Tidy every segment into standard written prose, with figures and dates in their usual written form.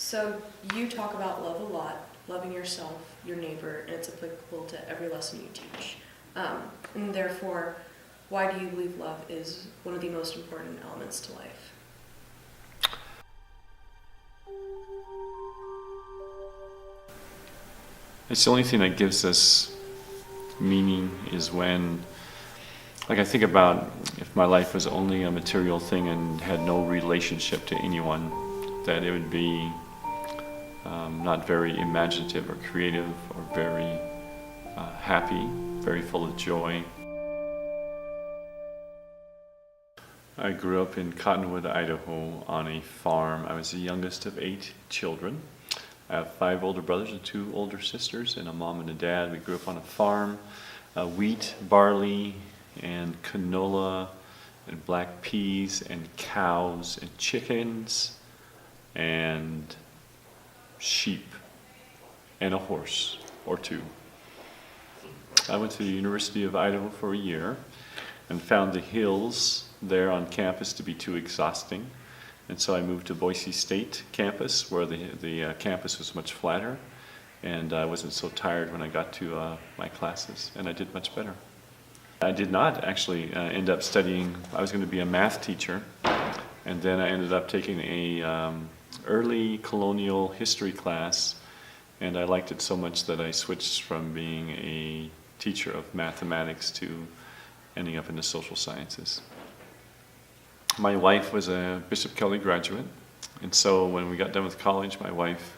So you talk about love a lot, loving yourself, your neighbor, and it's applicable to every lesson you teach. And therefore, why do you believe love is one of the most important elements to life? It's the only thing that gives us meaning is when, like I think about if my life was only a material thing and had no relationship to anyone, that it would be not very imaginative or creative or very happy, very full of joy. I grew up in Cottonwood, Idaho on a farm. I was the youngest of 8 children. I have 5 older brothers and 2 older sisters and a mom and a dad. We grew up on a farm, wheat, barley, and canola, and black peas, and cows, and chickens, and sheep, and a horse or 2. I went to the University of Idaho for a year and found the hills there on campus to be too exhausting. And so I moved to Boise State campus, where the campus was much flatter, and I wasn't so tired when I got to my classes, and I did much better. I did not actually end up studying. I was going to be a math teacher, and then I ended up taking a early colonial history class, and I liked it so much that I switched from being a teacher of mathematics to ending up in the social sciences. My wife was a Bishop Kelly graduate, and so when we got done with college, my wife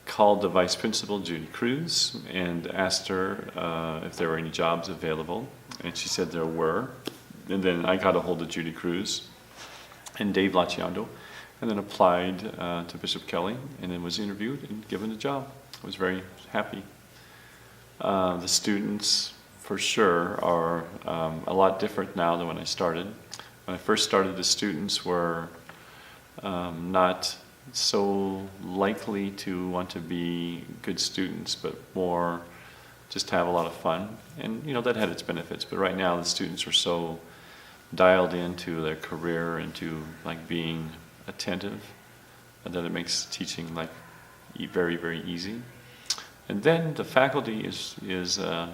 called the vice principal, Judy Cruz, and asked her if there were any jobs available, and she said there were. And then I got a hold of Judy Cruz and Dave Laciando, and then applied to Bishop Kelly, and then was interviewed and given a job. I was very happy. The students, for sure, are a lot different now than when I started. When I first started, the students were not so likely to want to be good students, but more just to have a lot of fun. And that had its benefits. But right now, the students are so dialed into their career and to being attentive that it makes teaching very, very easy. And then the faculty is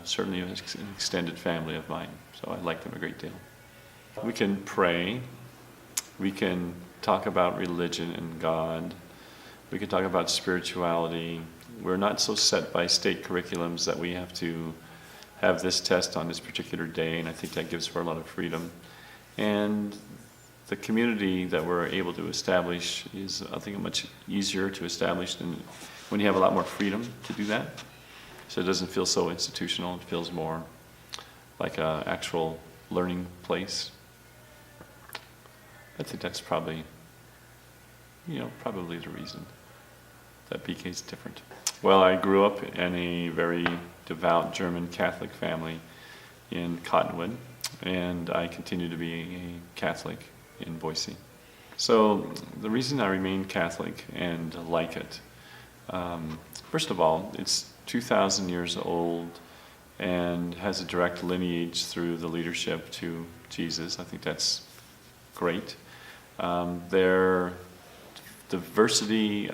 certainly an extended family of mine, so I like them a great deal. We can pray, we can talk about religion and God, we can talk about spirituality. We're not so set by state curriculums that we have to have this test on this particular day, and I think that gives for a lot of freedom. And the community that we're able to establish is, I think, much easier to establish than when you have a lot more freedom to do that. So it doesn't feel so institutional, it feels more like an actual learning place. I think that's probably the reason that BK is different. Well, I grew up in a very devout German Catholic family in Cottonwood, and I continue to be a Catholic in Boise. So the reason I remain Catholic and like it, first of all, it's 2,000 years old and has a direct lineage through the leadership to Jesus. I think that's great. Their diversity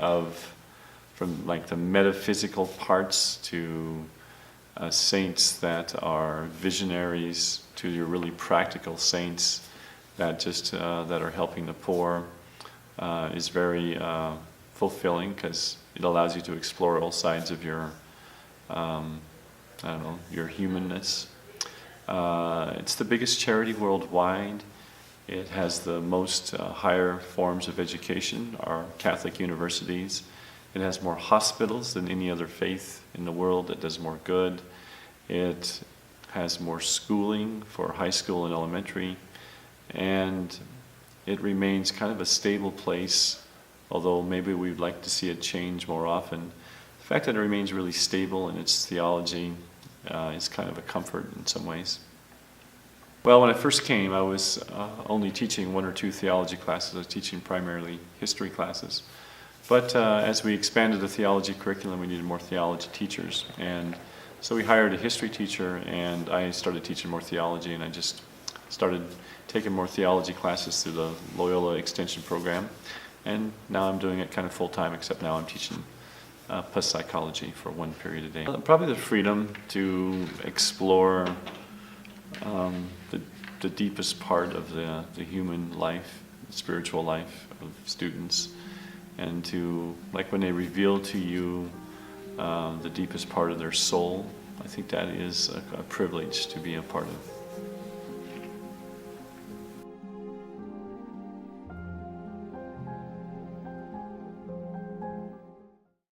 from the metaphysical parts to saints that are visionaries to your really practical saints that are helping the poor is very fulfilling, because it allows you to explore all sides of your your humanness. It's the biggest charity worldwide. It has the most higher forms of education, our Catholic universities. It has more hospitals than any other faith in the world that does more good. It has more schooling for high school and elementary. And it remains kind of a stable place, although maybe we'd like to see it change more often. The fact that it remains really stable in its theology is kind of a comfort in some ways. Well, when I first came, I was only teaching 1 or 2 theology classes. I was teaching primarily history classes. But as we expanded the theology curriculum, we needed more theology teachers. And so we hired a history teacher, and I started teaching more theology, and I just started taking more theology classes through the Loyola Extension program. And now I'm doing it kind of full-time, except now I'm teaching plus psychology for one period a day. Probably the freedom to explore the deepest part of the human life, the spiritual life of students, and to, like when they reveal to you the deepest part of their soul, I think that is a privilege to be a part of.